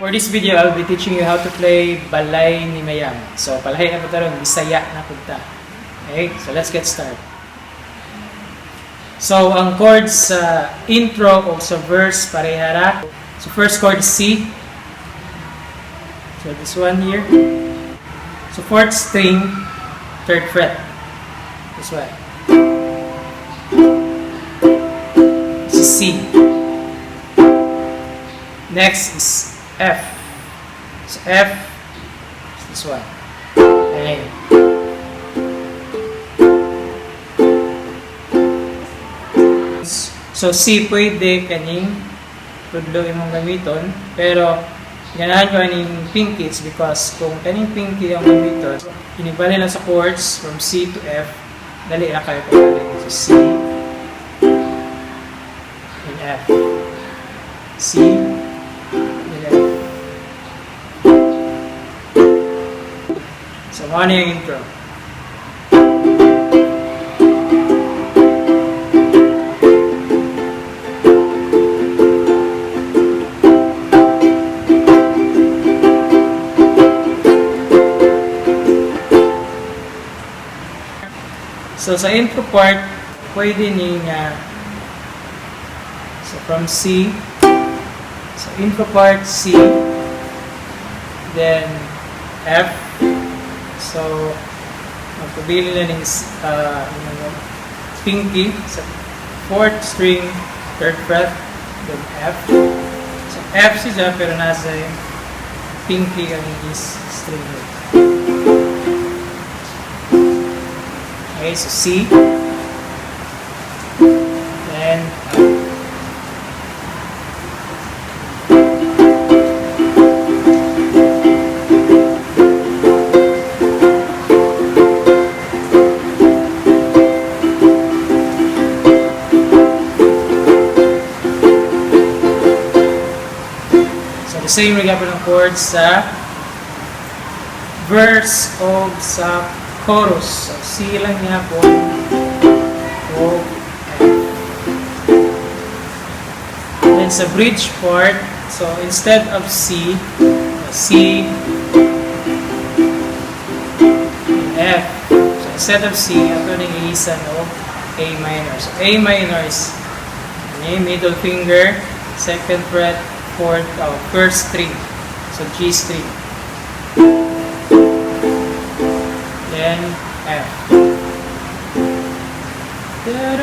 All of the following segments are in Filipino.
For this video, I'll be teaching you how to play Balay ni Mayang. So, Balay na punta ron, Bisaya na punta. Okay, so let's get started. So, ang chords sa intro o sa verse, parehara. So, first chord is C. So, this one here. So, fourth string, third fret. This one. This is C. Next is F. So F is this one. Okay. So C pwede kaning tudlo imong gamiton, pero ganahan ko kaning pinky it's because kung kaning pinky ang gamiton, inibali lang sa chords from C to F, dali na kayo pagaling. So C and F. C. So, ano yung intro? So, sa intro part, pwede ning so, from C. So, intro part, C. Then, F. So, magpabili na ng pinky sa fourth string, third fret, then F. So, F siya pero nasa pinky ang is string. Okay, so C. Then F. Same regard ng chords sa verse o sa chorus. So, C lang niya po. O, F. Then sa bridge part, so instead of C, C, F. So instead of C, ito nang iisa no, A minor. So A minor is middle finger, second fret, fourth, first string, so G string, then F, then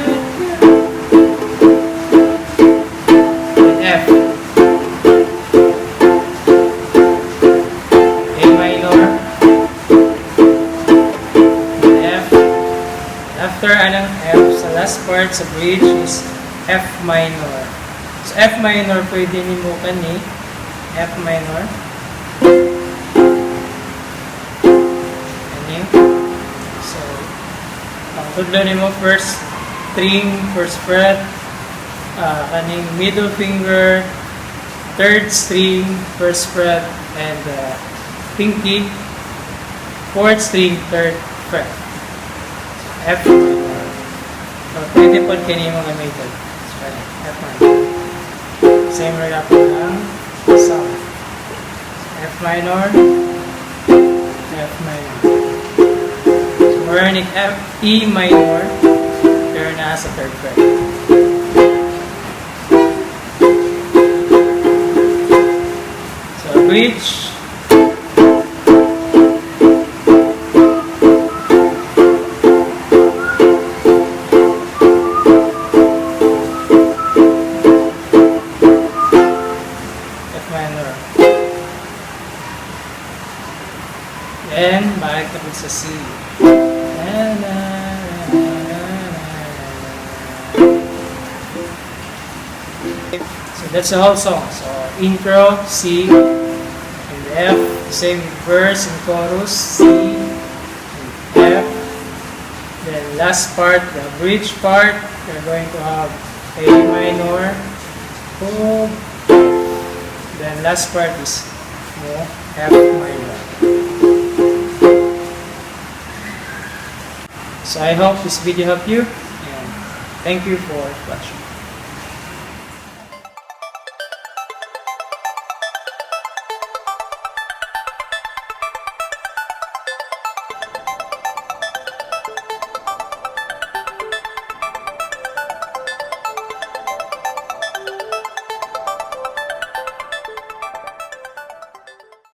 F, A minor, F, after anong F, sa last part sa bridge is F minor. So, F minor, pwede nimukan ni F minor. Kaning. So, ang tudlo nimo first string, first fret, kaning middle finger, third string, first fret, and pinky, fourth string, third fret. So, F minor. So, pwede po kanimo gamitin. So, F minor. Same regard po ng sound. F minor, F minor. So, we're in F, E minor, pero nasa third fret. So, bridge. Then, balik na po sa C. So, that's the whole song. So, intro, C, and F. Same verse and chorus, C, and F. Then, last part, the bridge part, we're going to have A minor, O. Then, last part is F minor. So I hope this video helped you, and thank you for watching.